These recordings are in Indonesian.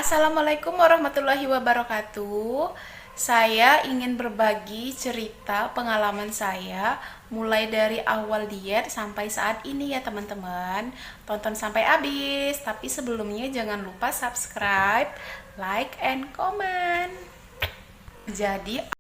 Assalamualaikum warahmatullahi wabarakatuh. Saya ingin berbagi cerita pengalaman saya mulai dari awal diet sampai saat ini ya teman-teman. Tonton sampai habis. Tapi sebelumnya jangan lupa subscribe, like, and comment. Jadi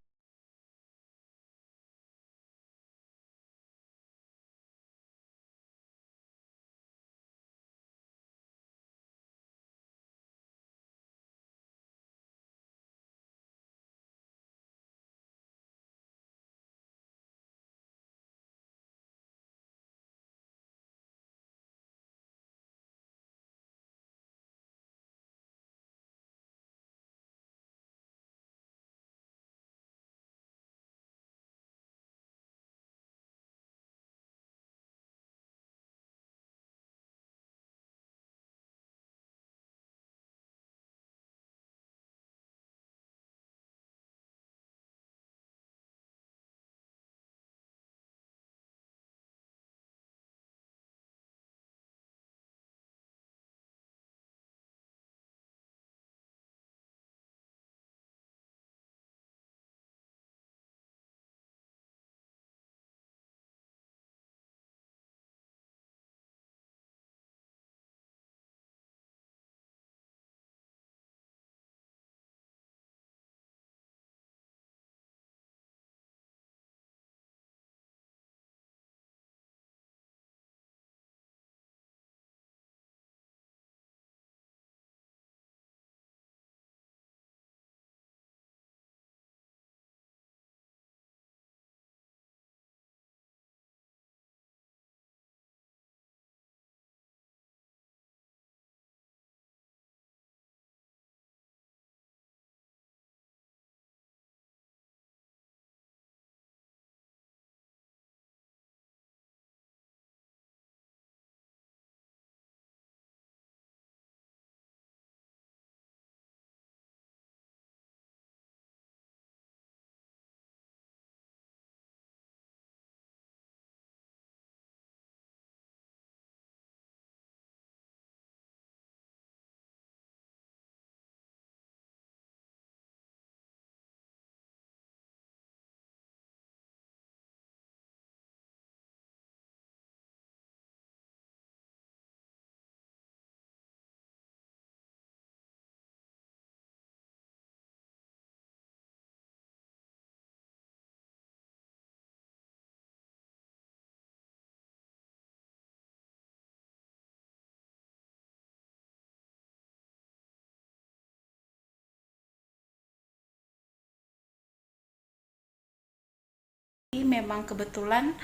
memang kebetulan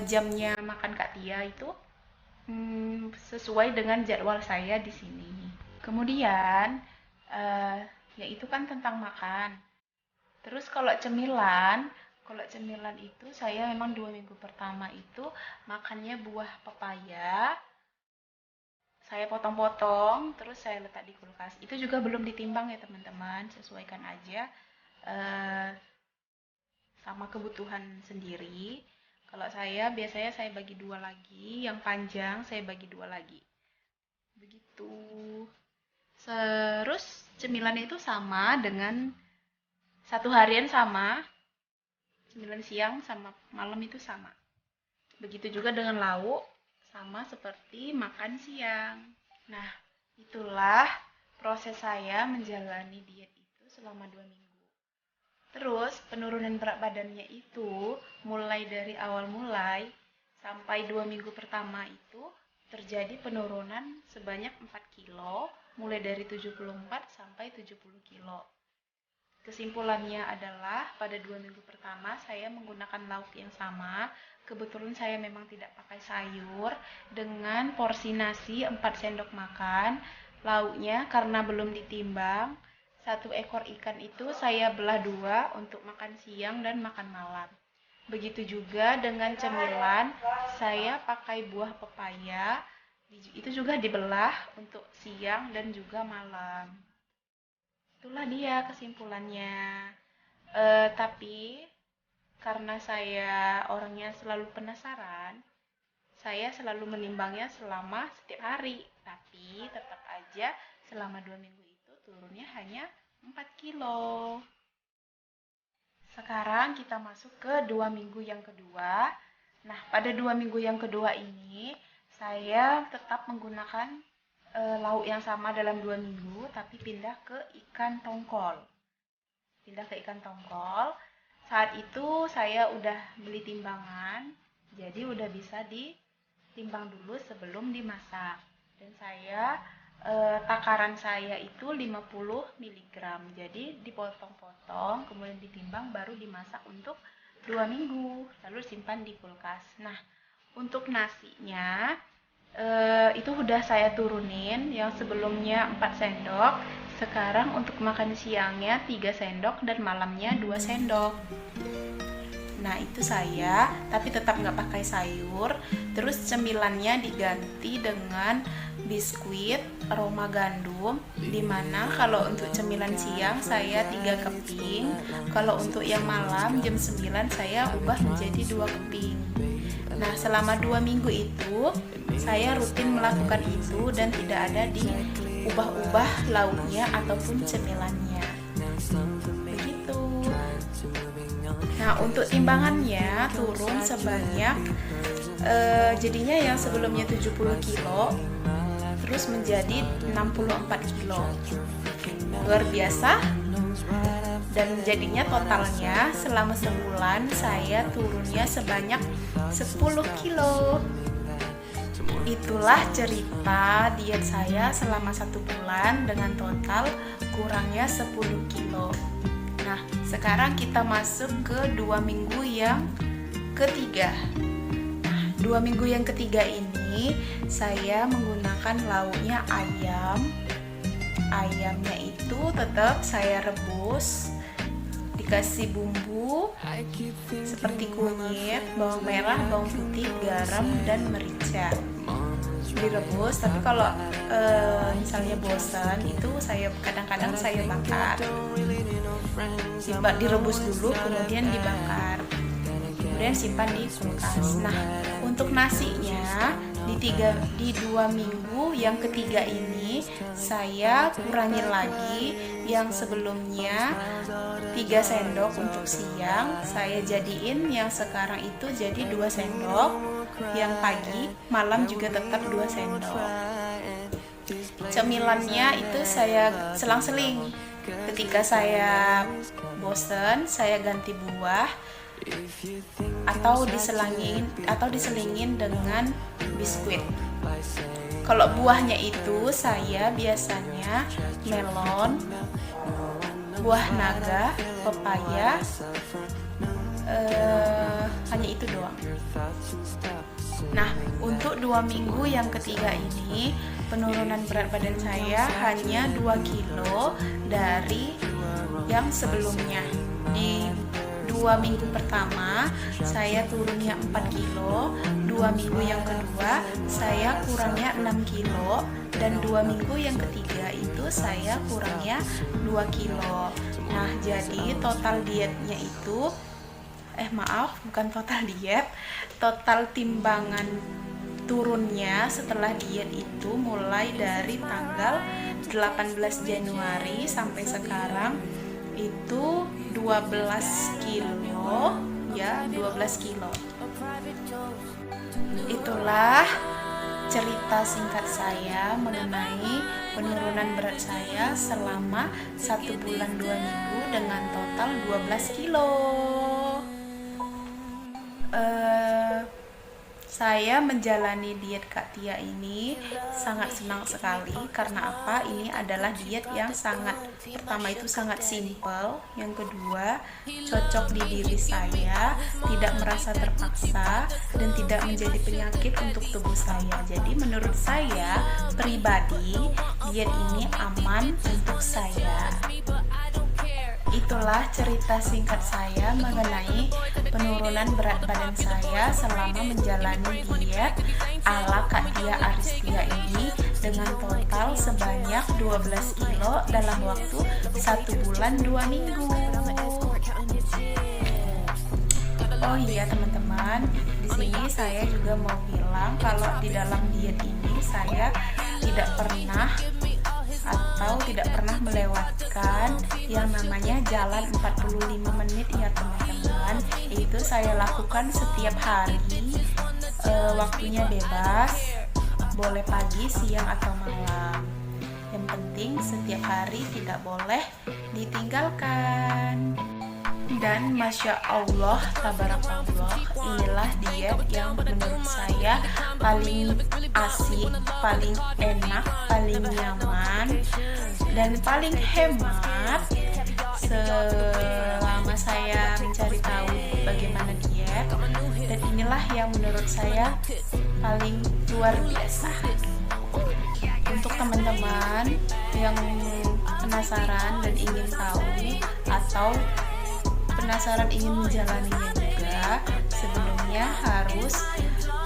jamnya makan Kak Tia itu sesuai dengan jadwal saya di sini. Kemudian, eh, ya itu kan tentang makan. Terus kalau cemilan itu saya memang 2 minggu pertama itu makannya buah pepaya. Saya potong-potong, terus saya letak di kulkas. Itu juga belum ditimbang ya teman-teman, sesuaikan aja eh, sama kebutuhan sendiri. Kalau saya biasanya saya bagi dua lagi, yang panjang saya bagi dua lagi. Begitu. Terus cemilan itu sama dengan satu harian sama, cemilan siang sama malam itu sama. Begitu juga dengan lauk, sama seperti makan siang. Nah, itulah proses saya menjalani diet itu selama 2 minggu. Terus penurunan berat badannya itu mulai dari awal mulai sampai 2 minggu pertama itu terjadi penurunan sebanyak 4 kilo, mulai dari 74 sampai 70 kilo. Kesimpulannya adalah pada 2 minggu pertama saya menggunakan lauk yang sama. Kebetulan saya memang tidak pakai sayur dengan porsi nasi 4 sendok makan. Lauknya karena belum ditimbang, satu ekor ikan itu saya belah dua untuk makan siang dan makan malam. Begitu juga dengan cemilan, saya pakai buah pepaya, itu juga dibelah untuk siang dan juga malam. Itulah dia kesimpulannya. Tapi karena saya orangnya selalu penasaran, saya selalu menimbangnya selama setiap hari. Tapi tetap aja selama 2 minggu itu turunnya hanya 4 kilo. Sekarang kita masuk ke 2 minggu yang kedua. Nah, pada 2 minggu yang kedua ini, saya tetap menggunakan lauk yang sama dalam 2 minggu, tapi pindah ke ikan tongkol. Saat itu saya udah beli timbangan, jadi udah bisa ditimbang dulu sebelum dimasak. Dan takaran saya itu 50 mg. Jadi dipotong-potong, kemudian ditimbang, baru dimasak untuk 2 minggu, lalu simpan di kulkas. Nah, untuk nasinya itu udah saya turunin, yang sebelumnya 4 sendok, sekarang untuk makan siangnya 3 sendok dan malamnya 2 sendok. Nah, itu tapi tetap nggak pakai sayur. Terus cemilannya diganti dengan biskuit aroma gandum, dimana kalau untuk cemilan siang saya 3 keping, kalau untuk yang malam jam 9 saya ubah menjadi 2 keping. Nah, selama 2 minggu itu saya rutin melakukan itu dan tidak ada diubah-ubah lauknya ataupun cemilannya. Begitu. Nah, untuk timbangannya turun sebanyak jadinya yang sebelumnya 70 kilo terus menjadi 64 kilo. Luar biasa. Dan jadinya totalnya selama sebulan saya turunnya sebanyak 10 kilo. Itulah cerita diet saya selama 1 bulan dengan total kurangnya 10 kilo. Nah, sekarang kita masuk ke 2 minggu yang ketiga. Nah, 2 minggu yang ketiga ini saya menggunakan lauknya ayam. Ayamnya itu tetap saya rebus, dikasih bumbu seperti kunyit, bawang merah, bawang putih, garam, dan merica. Direbus, tapi kalau misalnya bosan itu kadang-kadang saya bakar. Direbus dulu kemudian dibakar, kemudian simpan di kulkas. Nah, untuk nasinya di 2 minggu yang ketiga ini saya kurangin lagi, yang sebelumnya 3 sendok untuk siang saya jadiin yang sekarang itu jadi 2 sendok, yang pagi malam juga tetap 2 sendok. Cemilannya itu saya selang-seling, ketika saya bosen saya ganti buah atau diselingin dengan biskuit. Kalau buahnya itu saya biasanya melon, buah naga, pepaya, hanya itu doang. Nah, untuk 2 minggu yang ketiga ini penurunan berat badan saya hanya 2 kilo dari yang sebelumnya. Di 2 minggu pertama saya turunnya 4 kilo, 2 minggu yang kedua saya kurangnya 6 kilo, dan 2 minggu yang ketiga itu saya kurangnya 2 kilo. Nah, jadi total dietnya itu bukan total diet, total timbangan turunnya setelah diet itu mulai dari tanggal 18 Januari sampai sekarang itu 12 kilo ya, 12 kilo. Itulah cerita singkat saya mengenai penurunan berat saya selama 1 bulan 2 minggu dengan total 12 kilo. Saya menjalani diet Kak Tia ini sangat senang sekali. Karena apa? Ini adalah diet yang pertama itu sangat simple, yang kedua cocok di diri saya, tidak merasa terpaksa, dan tidak menjadi penyakit untuk tubuh saya. Jadi menurut saya pribadi diet ini aman untuk saya. Itulah cerita singkat saya mengenai penurunan berat badan saya selama menjalani diet ala Kak Tia Aristia ini dengan total sebanyak 12 kilo dalam waktu 1 bulan 2 minggu. Oh iya teman-teman, di sini saya juga mau bilang kalau di dalam diet ini saya tidak pernah atau tidak pernah melewatkan yang namanya jalan 45 menit ya teman-teman. Itu saya lakukan setiap hari, waktunya bebas, boleh pagi, siang, atau malam. Yang penting setiap hari tidak boleh ditinggalkan. Dan Masya Allah, tabarakallah, inilah diet yang menurut saya paling asik, paling enak, paling nyaman, dan paling hemat selama saya mencari tahu bagaimana diet. Dan inilah yang menurut saya paling luar biasa. Untuk teman-teman yang penasaran dan ingin tahu atau penasaran ingin menjalaninya juga, sebelumnya harus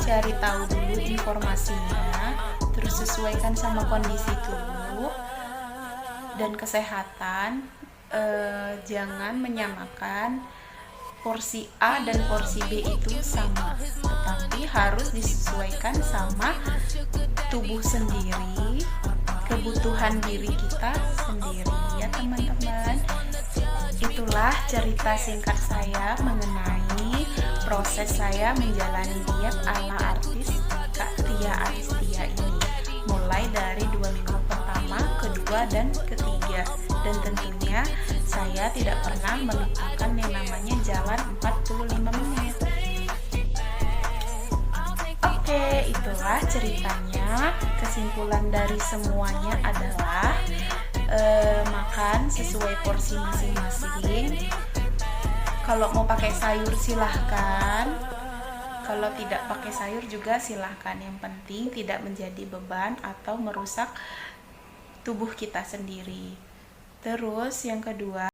cari tahu dulu informasinya, terus sesuaikan sama kondisi tubuh dan kesehatan. Jangan menyamakan porsi A dan porsi B itu sama, tetapi harus disesuaikan sama tubuh sendiri, kebutuhan diri kita sendiri ya teman-teman. Itulah cerita singkat saya mengenai proses saya menjalani diet ala artis Kak Tia Aristia ini, mulai dari 2 minggu pertama, kedua, dan ketiga. Dan tentunya saya tidak pernah melupakan yang namanya jalan 45 menit. Oke, itulah ceritanya. Kesimpulan dari semuanya adalah makan sesuai porsi masing-masing. Kalau mau pakai sayur silahkan, kalau tidak pakai sayur juga silahkan. Yang penting tidak menjadi beban atau merusak tubuh kita sendiri. Terus yang kedua,